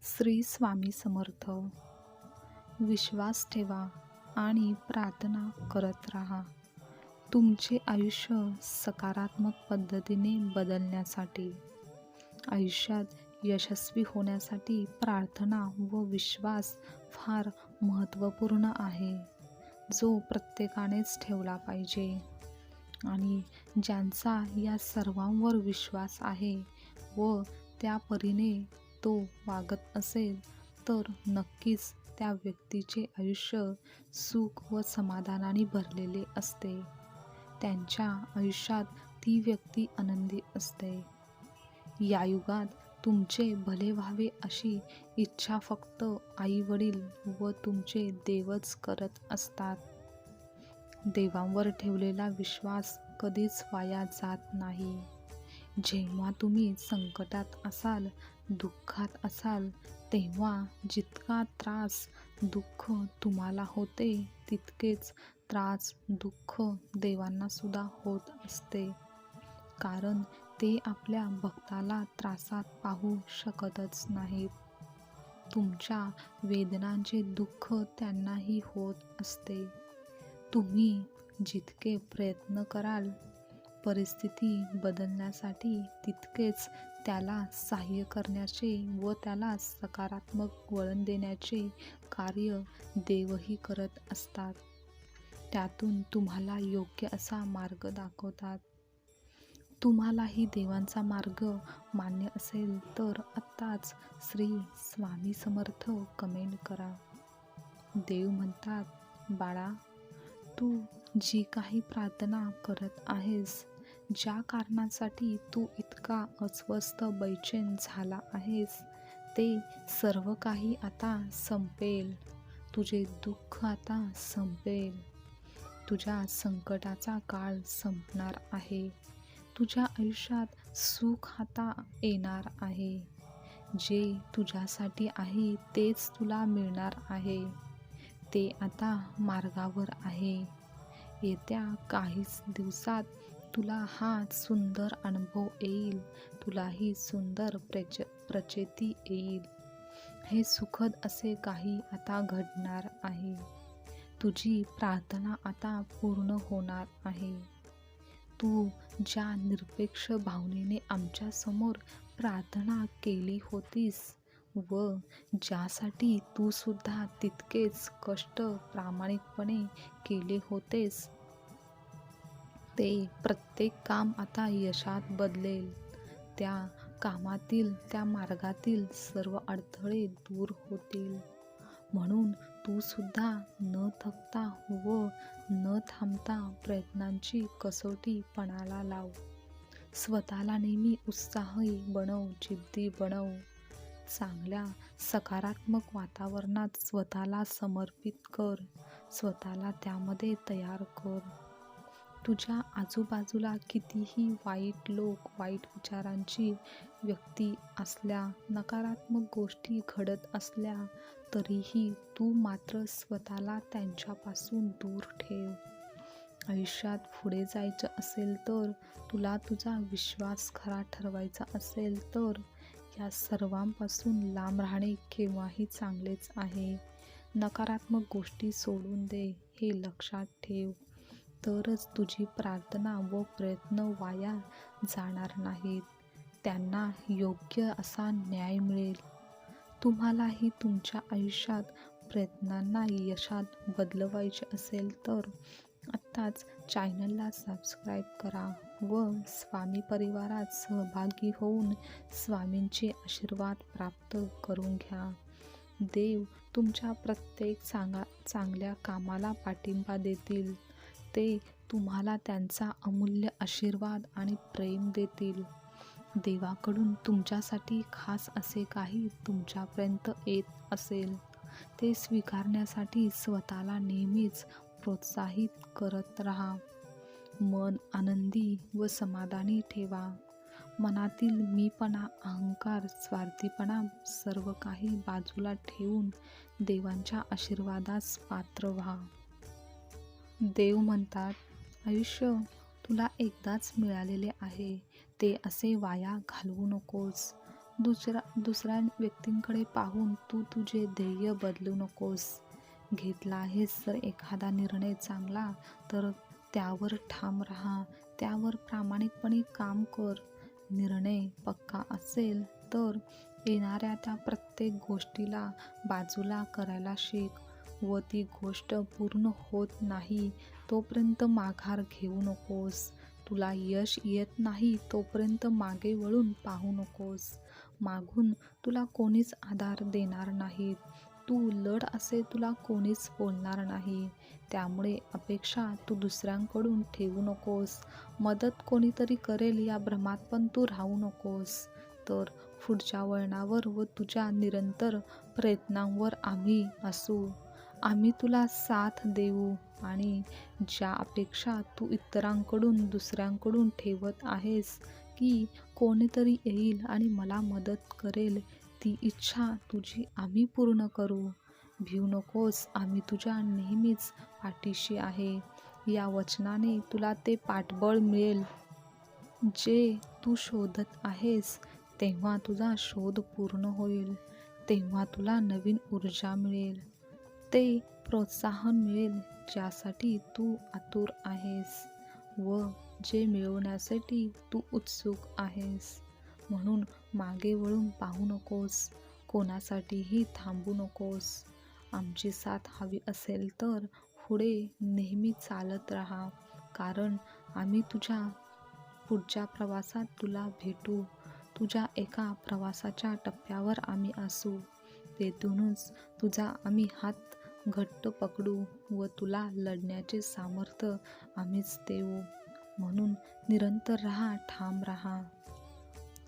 श्री स्वामी समर्थ. विश्वास ठेवा आणि प्रार्थना करत राहा. तुमचे आयुष्य सकारात्मक पद्धतीने बदलण्यासाठी, आयुष्यात यशस्वी होण्यासाठी प्रार्थना व विश्वास फार महत्त्वपूर्ण आहे, जो प्रत्येकानेच ठेवला पाहिजे. आणि ज्यांचा या सर्वांवर विश्वास आहे व त्या परीने तो वागत असेल, तर नक्कीच त्या व्यक्तीचे आयुष्य सुख व समाधानाने भरलेले असते. त्यांच्या आयुष्यात ती व्यक्ती आनंदी असते. या युगात तुमचे भले व्हावे अशी इच्छा फक्त आई-वडील व तुमचे देवच करत असतात. देवांवर ठेवलेला विश्वास कधीच वाया जात नाही. जेव्हा तुम्ही संकटात असाल, दुःखात असाल, तेव्हा जितका त्रास, दुःख तुम्हाला होते, तितकेच त्रास, दुःख देवांना सुद्धा होत असते. कारण ते आपल्या भक्ताला त्रासात पाहू शकतच नाहीत. तुमच्या वेदनांचे दुःख त्यांनाही होत असते. तुम्ही जितके प्रयत्न कराल परिस्थिती बदलण्यासाठी, तितकेच त्याला सहाय्य करण्याचे व त्याला सकारात्मक वळण देण्याचे कार्य देवही करत असतात. त्यातून तुम्हाला योग्य असा मार्ग दाखवतात. तुम्हालाही देवांचा मार्ग मान्य असेल तर आत्ताच श्री स्वामी समर्थ कमेंट करा. देव म्हणतात, बाळा, तू जी काही प्रार्थना करत आहेस, ज्या कारणासाठी तू इतका अस्वस्थ बैचेन झाला आहेस, ते सर्व काही आता संपेल. तुझे दुःख आता संपेल. तुझ्या संकटाचा काळ संपणार आहे. तुझ्या आयुष्यात सुख आता येणार आहे. जे तुझ्यासाठी आहे तेच तुला मिळणार आहे. ते आता मार्गावर आहे. येत्या काहीच दिवसात तुला हा सुंदर अनुभव येईल. तुलाही सुंदर प्रचिती येईल. हे सुखद असे काही आता घडणार आहे. तुझी प्रार्थना आता पूर्ण होणार आहे. तू ज्या निरपेक्ष भावनेने आमच्या समोर प्रार्थना केली होतीस व ज्यासाठी तू सुद्धा तितकेच कष्ट प्रामाणिकपणे केले होतेस, ते प्रत्येक काम आता यशात बदलेल. त्या कामातील, त्या मार्गातील सर्व अडथळे दूर होतील. म्हणून तू सुद्धा न थकता व न थांबता प्रयत्नांची कसोटी पणाला लाव. स्वतःला नेहमी उत्साही बनव, जिद्दी बनव. चांगल्या सकारात्मक वातावरणात स्वतःला समर्पित कर. स्वतःला त्यामध्ये तयार कर. तुझ्या आजूबाजूला कितीही वाईट लोक, वाईट विचारांची व्यक्ती असल्या, नकारात्मक गोष्टी घडत असल्या, तरीही तू मात्र स्वतःला त्यांच्यापासून दूर ठेव. आयुष्यात पुढे जायचं असेल तर, तुला तुझा विश्वास खरा ठरवायचा असेल तर, या सर्वांपासून लांब राहणे केव्हाही चांगलेच आहे. नकारात्मक गोष्टी सोडून दे, हे लक्षात ठेव. तरच तुझी प्रार्थना व प्रयत्न वाया जाणार नाहीत. त्यांना योग्य असा न्याय मिळेल. तुम्हालाही तुमच्या आयुष्यात प्रयत्नांना यशात बदलवायचे असेल तर आत्ताच चॅनलला सबस्क्राईब करा व स्वामी परिवारात सहभागी होऊन स्वामींचे आशीर्वाद प्राप्त करून घ्या. देव तुमच्या प्रत्येक चांगल्या कामाला पाठिंबा देतील. ते तुम्हाला त्यांचा अमूल्य आशीर्वाद आणि प्रेम देतील. देवाकडून तुमच्यासाठी खास असे काही तुमच्यापर्यंत येत असेल, ते स्वीकारण्यासाठी स्वतःला नेहमीच प्रोत्साहित करत राहा. मन आनंदी व समाधानी ठेवा. मनातील मीपणा, अहंकार, स्वार्थीपणा सर्व काही बाजूला ठेवून देवांच्या आशीर्वादास पात्र व्हा. देव म्हणतात, आयुष्य तुला एकदाच मिळालेले आहे, ते असे वाया घालवू नकोस. दुसऱ्या व्यक्तींकडे पाहून तू तुझे ध्येय बदलू नकोस. घेतला आहेस जर एखादा निर्णय चांगला तर त्यावर ठाम राहा, त्यावर प्रामाणिकपणे काम कर. निर्णय पक्का असेल तर येणाऱ्या त्या प्रत्येक गोष्टीला बाजूला करायला शिक व ती गोष्ट पूर्ण होत नाही तोपर्यंत माघार घेऊ नकोस. तुला यश येत नाही तोपर्यंत मागे वळून पाहू नकोस. मागून तुला कोणीच आधार देणार नाहीत. तू लढ असे तुला कोणीच बोलणार नाही. त्यामुळे अपेक्षा तू दुसऱ्यांकडून ठेवू नकोस. मदत कोणीतरी करेल या भ्रमात पण तू राहू नकोस. तर पुढच्या वळणावर व तुझ्या निरंतर प्रयत्नांवर आम्ही असू. आम्ही तुला साथ देऊ आणि ज्या अपेक्षा तू इतरांकडून दुसऱ्यांकडून ठेवत आहेस की कोणीतरी येईल आणि मला मदत करेल, ती इच्छा तुझी आम्ही पूर्ण करू. भिवू नकोस, आम्ही तुझ्या नेहमीच पाठीशी आहे. या वचनाने तुला ते पाठबळ मिळेल जे तू शोधत आहेस. तेव्हा तुझा शोध पूर्ण होईल. तेव्हा तुला नवीन ऊर्जा मिळेल. ते प्रोत्साहन मिळेल ज्यासाठी तू आतुर आहेस व जे मिळवण्यासाठी तू उत्सुक आहेस. म्हणून मागे वळून पाहू नकोस. कोणासाठीही थांबू नकोस. आमची साथ हवी असेल तर पुढे नेहमी चालत राहा, कारण आम्ही तुझ्या पुढच्या प्रवासात तुला भेटू. तुझ्या एका प्रवासाच्या टप्प्यावर आम्ही असू. तेथूनच तुझा आम्ही हात घट्ट पकडू व तुला लढण्याचे सामर्थ्य आम्हीच देऊ. म्हणून निरंतर राहा, ठाम राहा.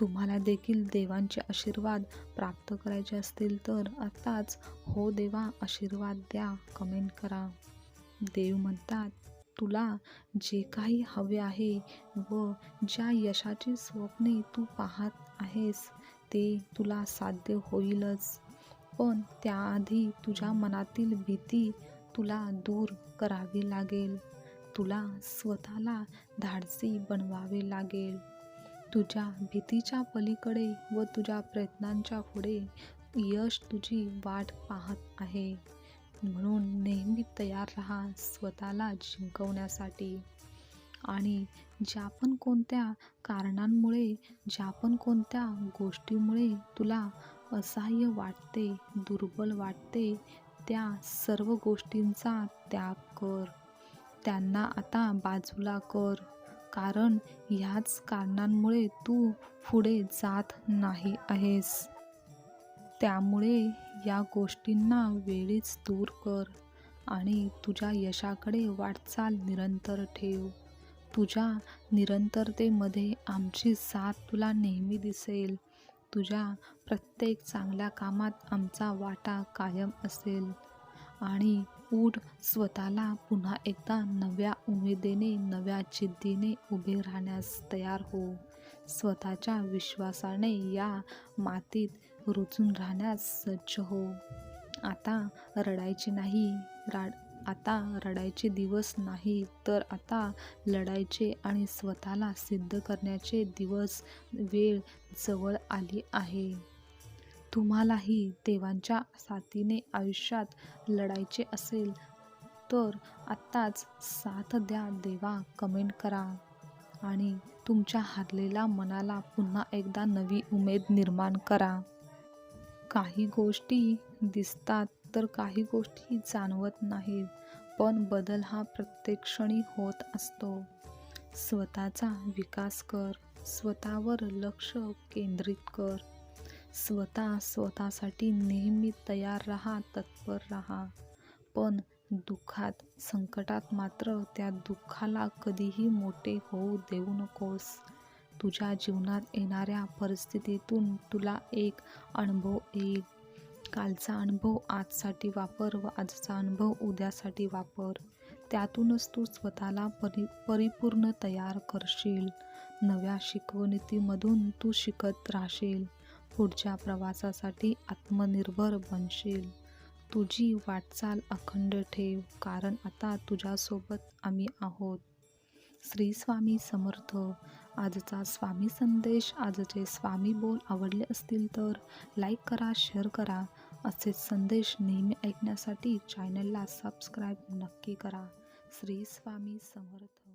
तुम्हाला देखील देवांचे आशीर्वाद प्राप्त करायचे असतील तर आत्ताच हो देवा आशीर्वाद द्या कमेंट करा. देव म्हणतात, तुला जे काही हवे आहे व ज्या यशाची स्वप्ने तू पाहत आहेस ते तुला साध्य होईलच. पण त्याआधी तुझ्या मनातील भीती तुला दूर करावी लागेल. तुला स्वतःला धाडसी बनवावे लागेल. तुझ्या भीतीच्या पलीकडे व तुझ्या प्रयत्नांच्या पुढे यश तुझी वाट पाहत आहे. म्हणून नेहमी तयार राहा स्वतःला जिंकवण्यासाठी. आणि ज्या पण कोणत्या कारणांमुळे, ज्या पण कोणत्या गोष्टीमुळे तुला असहाय्य वाटते, दुर्बल वाटते, त्या सर्व गोष्टींचा त्याग कर. त्यांना आता बाजूला कर, कारण ह्याच कारणांमुळे तू पुढे जात नाही आहेस. त्यामुळे या गोष्टींना वेळीच दूर कर आणि तुझ्या यशाकडे वाटचाल निरंतर ठेव. तुझ्या निरंतरतेमध्ये आमची साथ तुला नेहमी दिसेल. तुझ्या प्रत्येक चांगल्या कामात आमचा वाटा कायम असेल. आणि उठ, स्वतःला पुन्हा एकदा नव्या उमेदीने, नव्या जिद्दीने उभे राहण्यास तयार हो. स्वतःच्या विश्वासाने या मातीत रुजून राहण्यास सज्ज हो. आता रडायचे नाही. आता रडायचे दिवस नाही, तर आता लढायचे आणि स्वतःला सिद्ध करण्याचे दिवस, वेळ जवळ आली आहे. तुम्हालाही देवांच्या साथीने आयुष्यात लढायचे असेल तर आत्ताच साथ द्या देवा कमेंट करा आणि तुमच्या हारलेल्या मनाला पुन्हा एकदा नवी उमेद निर्माण करा. काही गोष्टी दिसतात तर काही गोष्टी जाणवत नाहीत, पण बदल हा प्रत्येक क्षणी होत असतो. स्वतःचा विकास कर. स्वतःवर लक्ष केंद्रित कर. स्वतःसाठी नेहमी तयार राहा, तत्पर राहा. पण दुःखात, संकटात मात्र त्या दुःखाला कधीही मोठे होऊ देऊ नकोस. तुझ्या जीवनात येणाऱ्या परिस्थितीतून तुला एक अनुभव येईल. कालचा अनुभव आजसाठी वापर व आजचा अनुभव उद्यासाठी वापर. त्यातूनच तू स्वतःला परिपूर्ण तयार करशील. नव्या शिकवणीमधून तू शिकत राहशील. पुढच्या प्रवासासाठी आत्मनिर्भर बनशील. तुझी वाटचाल अखंड ठेव, कारण आता तुझ्यासोबत आम्ही आहोत. श्री स्वामी समर्थ. आजचा स्वामी संदेश, आजचे स्वामी बोल आवडले असतील तर लाईक करा, शेअर करा. असेच संदेश नेहमी ऐकण्यासाठी चॅनलला सबस्क्राईब नक्की करा. श्री स्वामी समर्थ.